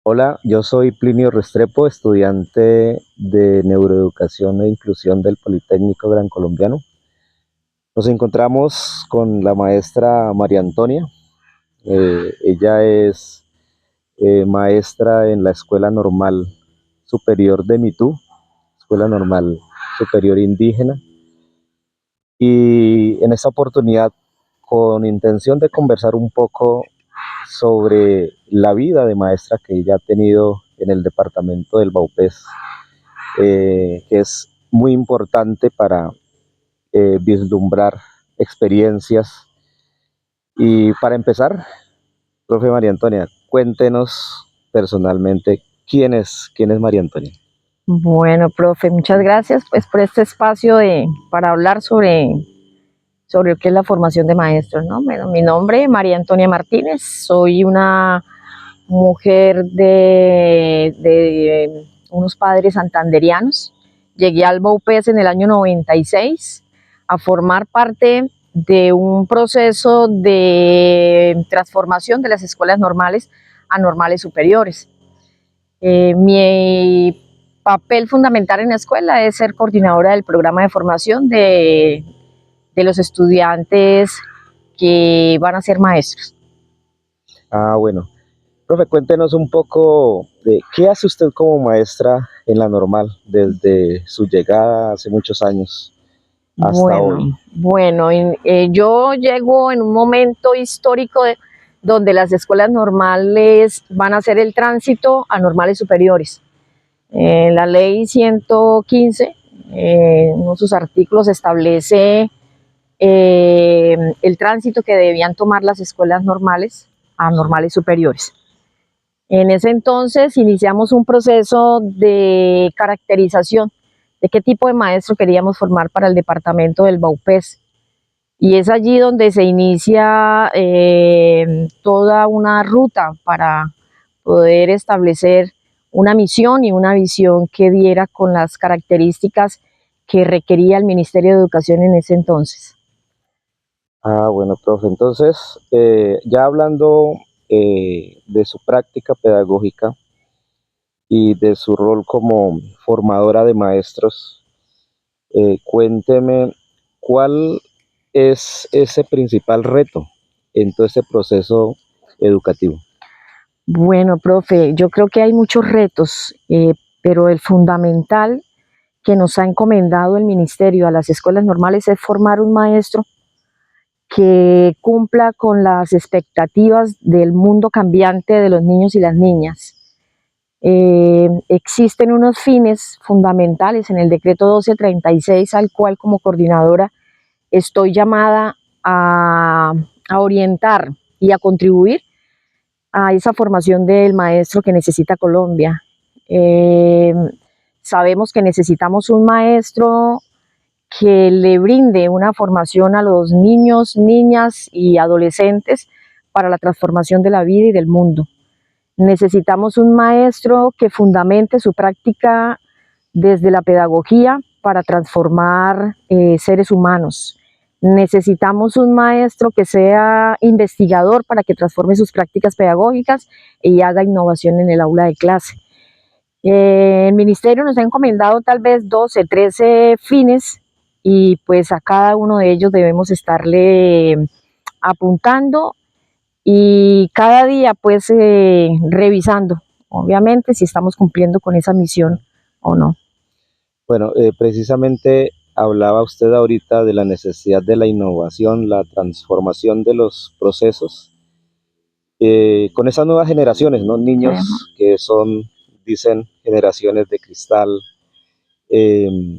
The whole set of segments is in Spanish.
Hola, yo soy Plinio Restrepo, estudiante de Neuroeducación e Inclusión del Politécnico Gran Colombiano. Nos encontramos con la maestra María Antonia. Ella es maestra en la Escuela Normal Superior de Mitú, Escuela Normal Superior Indígena. Y en esta oportunidad, con intención de conversar un poco sobre la vida de maestra que ella ha tenido en el departamento del Baupés, que es muy importante para vislumbrar experiencias. Y para empezar, profe María Antonia, cuéntenos personalmente quién es María Antonia. Bueno, profe, muchas gracias pues por este espacio para hablar sobre lo que es la formación de maestros, ¿no? Bueno, mi nombre es María Antonia Martínez, soy una mujer de unos padres santanderianos. Llegué al BAUPES en el año 96 a formar parte de un proceso de transformación de las escuelas normales a normales superiores. Mi papel fundamental en la escuela es ser coordinadora del programa de formación de los estudiantes que van a ser maestros. Bueno, profe, cuéntenos un poco de qué hace usted como maestra en la normal desde su llegada hace muchos años hasta hoy. Yo llego en un momento histórico donde las escuelas normales van a hacer el tránsito a normales superiores. La ley 115, uno de sus artículos establece el tránsito que debían tomar las escuelas normales a normales superiores. En ese entonces iniciamos un proceso de caracterización de qué tipo de maestro queríamos formar para el departamento del Baupés. Y es allí donde se inicia toda una ruta para poder establecer una misión y una visión que diera con las características que requería el Ministerio de Educación en ese entonces. Bueno, profe, entonces, ya hablando de su práctica pedagógica y de su rol como formadora de maestros, cuénteme cuál es ese principal reto en todo este proceso educativo. Bueno, profe, yo creo que hay muchos retos, pero el fundamental que nos ha encomendado el Ministerio a las escuelas normales es formar un maestro que cumpla con las expectativas del mundo cambiante de los niños y las niñas. Existen unos fines fundamentales en el decreto 1236 al cual como coordinadora estoy llamada a orientar y a contribuir a esa formación del maestro que necesita Colombia. Eh, Sabemos que necesitamos un maestro que le brinde una formación a los niños, niñas y adolescentes para la transformación de la vida y del mundo. Necesitamos un maestro que fundamente su práctica desde la pedagogía para transformar seres humanos. Necesitamos un maestro que sea investigador para que transforme sus prácticas pedagógicas y haga innovación en el aula de clase. El ministerio nos ha encomendado tal vez 12, 13 fines y pues a cada uno de ellos debemos estarle apuntando y cada día pues revisando, obviamente, si estamos cumpliendo con esa misión o no. Bueno, precisamente hablaba usted ahorita de la necesidad de la innovación, la transformación de los procesos, con esas nuevas generaciones, ¿no? Niños que son, dicen, generaciones de cristal,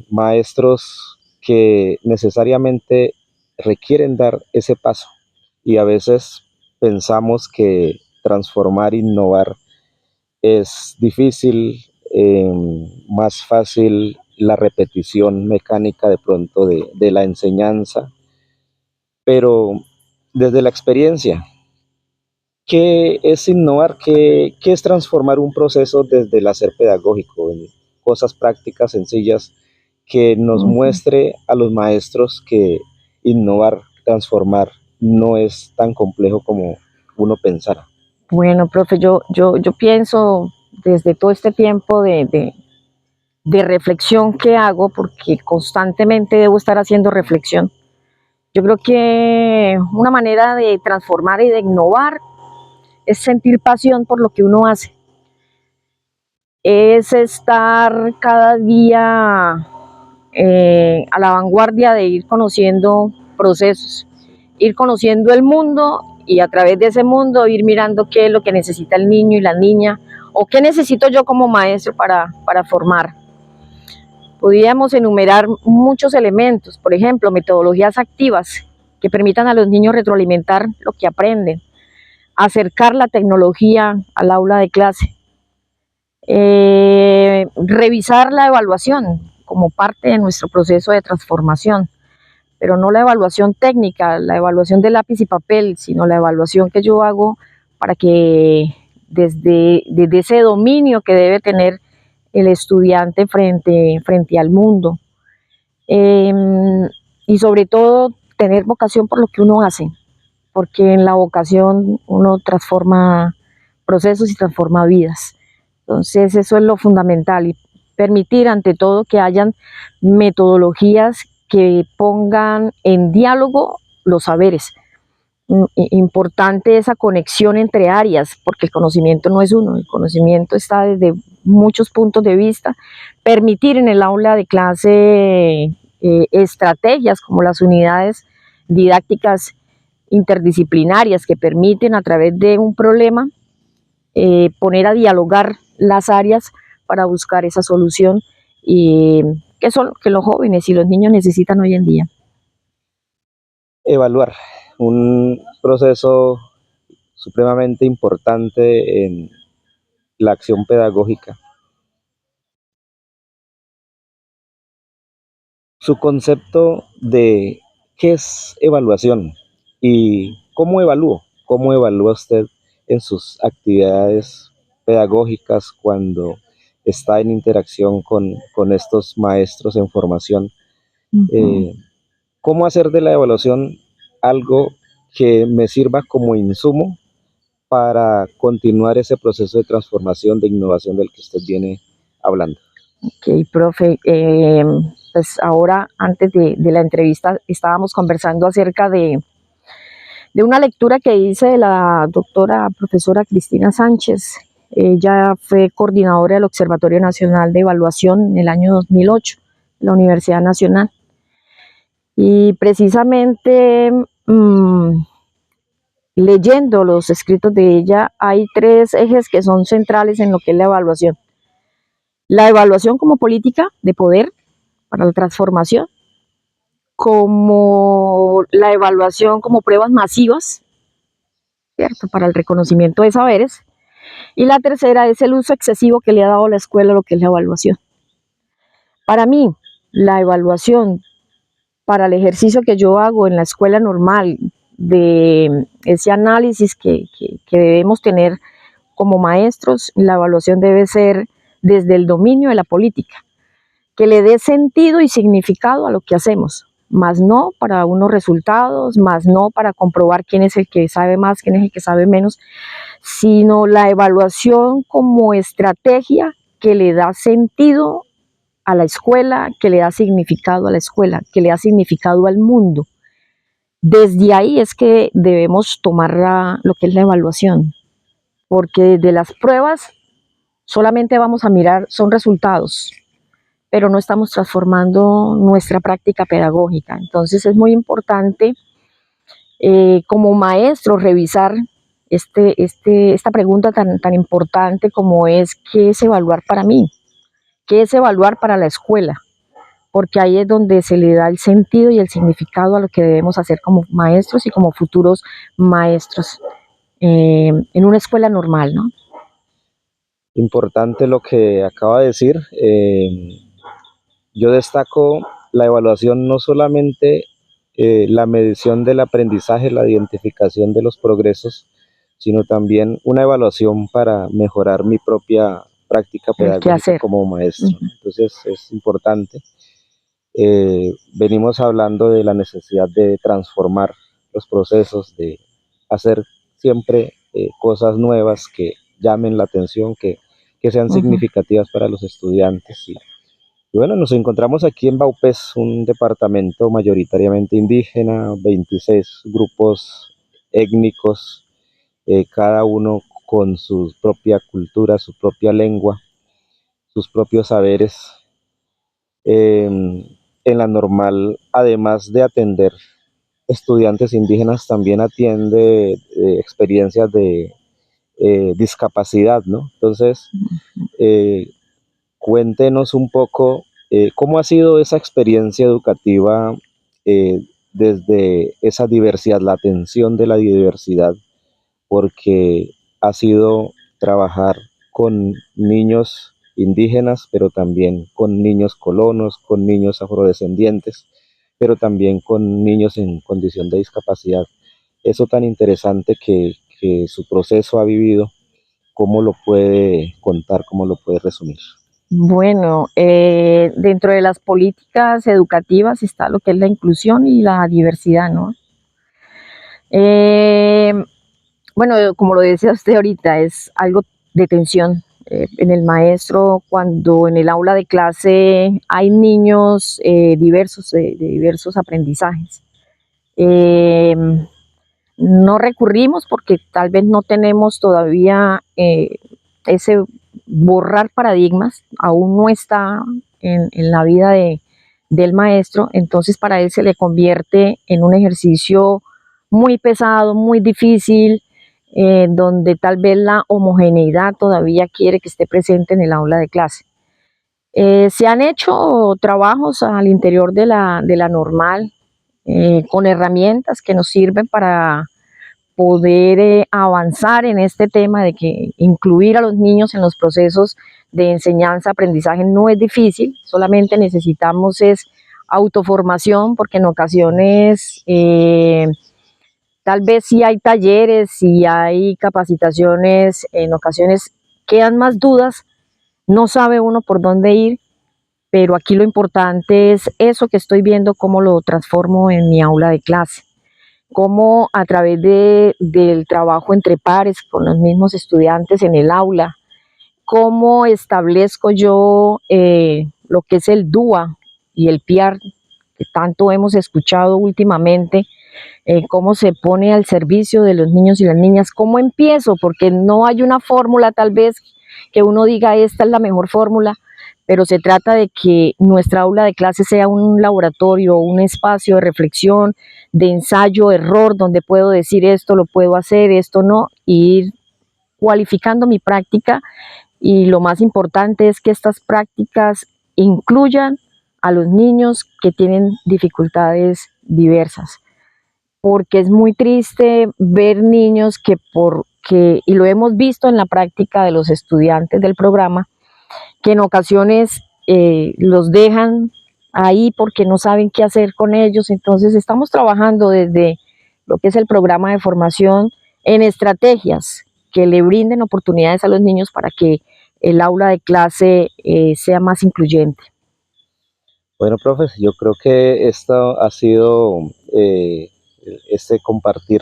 maestros que necesariamente requieren dar ese paso y a veces pensamos que transformar, innovar es difícil, más fácil la repetición mecánica de pronto de la enseñanza, pero desde la experiencia, ¿qué es innovar? ¿Qué es transformar un proceso desde el hacer pedagógico en cosas prácticas, sencillas, que nos muestre a los maestros que innovar, transformar, no es tan complejo como uno pensara? Bueno, profe, yo pienso desde todo este tiempo de reflexión que hago, porque constantemente debo estar haciendo reflexión. Yo creo que una manera de transformar y de innovar es sentir pasión por lo que uno hace, es estar cada día a la vanguardia de ir conociendo procesos, ir conociendo el mundo y a través de ese mundo ir mirando qué es lo que necesita el niño y la niña o qué necesito yo como maestro para formar. Podríamos enumerar muchos elementos, por ejemplo, metodologías activas que permitan a los niños retroalimentar lo que aprenden, acercar la tecnología al aula de clase, revisar la evaluación como parte de nuestro proceso de transformación, pero no la evaluación técnica, la evaluación de lápiz y papel, sino la evaluación que yo hago para que desde ese dominio que debe tener el estudiante frente al mundo, eh, y sobre todo tener vocación por lo que uno hace, porque en la vocación uno transforma procesos y transforma vidas. Entonces eso es lo fundamental y permitir ante todo que hayan metodologías que pongan en diálogo los saberes. Importante esa conexión entre áreas, porque el conocimiento no es uno, el conocimiento está desde muchos puntos de vista. Permitir en el aula de clase estrategias como las unidades didácticas interdisciplinarias que permiten a través de un problema poner a dialogar las áreas para buscar esa solución y que son que los jóvenes y los niños necesitan hoy en día. Evaluar, un proceso supremamente importante en la acción pedagógica. Su concepto de qué es evaluación y cómo evalúa usted en sus actividades pedagógicas cuando está en interacción con estos maestros en formación. Eh, ¿Cómo hacer de la evaluación algo que me sirva como insumo para continuar ese proceso de transformación, de innovación del que usted viene hablando? Ok, profe, pues ahora antes de la entrevista estábamos conversando acerca de una lectura que hice de la doctora profesora Cristina Sánchez. Ella fue coordinadora del Observatorio Nacional de Evaluación en el año 2008, en la Universidad Nacional. Y precisamente leyendo los escritos de ella, hay tres ejes que son centrales en lo que es la evaluación. La evaluación como política de poder para la transformación, como la evaluación como pruebas masivas, ¿cierto?, para el reconocimiento de saberes, y la tercera es el uso excesivo que le ha dado la escuela a lo que es la evaluación. Para mí, la evaluación para el ejercicio que yo hago en la escuela normal, de ese análisis que debemos tener como maestros, la evaluación debe ser desde el dominio de la política, que le dé sentido y significado a lo que hacemos, más no para unos resultados, más no para comprobar quién es el que sabe más, quién es el que sabe menos, sino la evaluación como estrategia que le da sentido a la escuela, que le da significado a la escuela, que le da significado al mundo. Desde ahí es que debemos tomar lo que es la evaluación, porque de las pruebas solamente vamos a mirar, son resultados, pero no estamos transformando nuestra práctica pedagógica. Entonces es muy importante como maestro revisar esta pregunta tan importante como es ¿qué es evaluar para mí? ¿Qué es evaluar para la escuela? Porque ahí es donde se le da el sentido y el significado a lo que debemos hacer como maestros y como futuros maestros en una escuela normal, ¿no? Importante lo que acaba de decir. Yo destaco la evaluación no solamente la medición del aprendizaje, la identificación de los progresos, sino también una evaluación para mejorar mi propia práctica El qué pedagógica hacer. como maestro. Entonces es importante. Venimos hablando de la necesidad de transformar los procesos, de hacer siempre cosas nuevas que llamen la atención, que sean Ujú. significativas para los estudiantes. Y bueno, nos encontramos aquí en Baupés, un departamento mayoritariamente indígena, 26 grupos étnicos, cada uno con su propia cultura, su propia lengua, sus propios saberes. En la normal, además de atender estudiantes indígenas, también atiende experiencias de discapacidad, ¿no? Entonces, eh, cuéntenos un poco cómo ha sido esa experiencia educativa eh, desde esa diversidad, la atención de la diversidad, porque ha sido trabajar con niños indígenas, pero también con niños colonos, con niños afrodescendientes, pero también con niños en condición de discapacidad. Eso tan interesante que su proceso ha vivido, ¿cómo lo puede contar, cómo lo puede resumir? Bueno, dentro de las políticas educativas está lo que es la inclusión y la diversidad, ¿no? Eh, bueno, como lo decía usted ahorita, es algo de tensión en el maestro cuando en el aula de clase hay niños diversos, de diversos aprendizajes. Eh, no recurrimos porque tal vez no tenemos todavía ese borrar paradigmas, aún no está en la vida del maestro, entonces para él se le convierte en un ejercicio muy pesado, muy difícil, donde tal vez la homogeneidad todavía quiere que esté presente en el aula de clase. Se han hecho trabajos al interior de la normal con herramientas que nos sirven para poder avanzar en este tema de que incluir a los niños en los procesos de enseñanza, aprendizaje no es difícil, solamente necesitamos es autoformación, porque en ocasiones tal vez si hay talleres, si hay capacitaciones, en ocasiones quedan más dudas, no sabe uno por dónde ir, pero aquí lo importante es eso que estoy viendo, cómo lo transformo en mi aula de clase, cómo a través del trabajo entre pares con los mismos estudiantes en el aula, cómo establezco yo lo que es el DUA y el PIAR, que tanto hemos escuchado últimamente, cómo se pone al servicio de los niños y las niñas, cómo empiezo, porque no hay una fórmula tal vez que uno diga esta es la mejor fórmula, pero se trata de que nuestra aula de clase sea un laboratorio, un espacio de reflexión, de ensayo, error, donde puedo decir esto lo puedo hacer, esto no, y ir cualificando mi práctica, y lo más importante es que estas prácticas incluyan a los niños que tienen dificultades diversas, porque es muy triste ver niños y lo hemos visto en la práctica de los estudiantes del programa, que en ocasiones los dejan ahí porque no saben qué hacer con ellos. Entonces estamos trabajando desde lo que es el programa de formación en estrategias que le brinden oportunidades a los niños para que el aula de clase sea más incluyente. Bueno, profes, yo creo que esto ha sido este compartir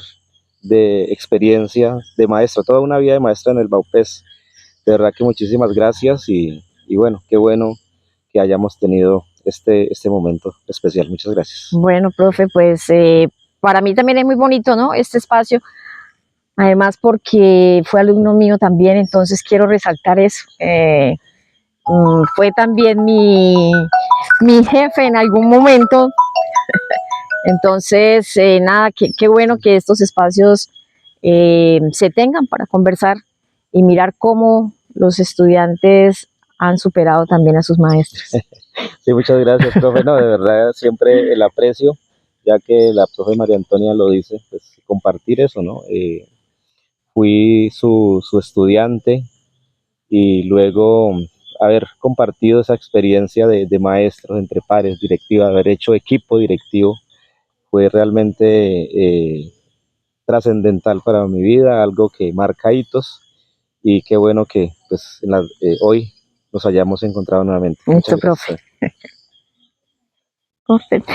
de experiencia de maestra, toda una vida de maestra en el Baupés. De verdad que muchísimas gracias y bueno, qué bueno que hayamos tenido este momento especial. Muchas gracias. Bueno, profe, pues para mí también es muy bonito, ¿no? Este espacio, además porque fue alumno mío también, entonces quiero resaltar eso. Fue también mi jefe en algún momento. Entonces, nada, qué bueno que estos espacios se tengan para conversar y mirar cómo los estudiantes han superado también a sus maestros. Sí, muchas gracias, profe. No, de verdad, siempre el aprecio, ya que la profe María Antonia lo dice, pues compartir eso, ¿no? Fui su estudiante y luego haber compartido esa experiencia de maestros entre pares, directiva, haber hecho equipo directivo, fue realmente trascendental para mi vida, algo que marca hitos y qué bueno que pues hoy nos hayamos encontrado nuevamente. Muchas Listo, profe. gracias. Perfecto.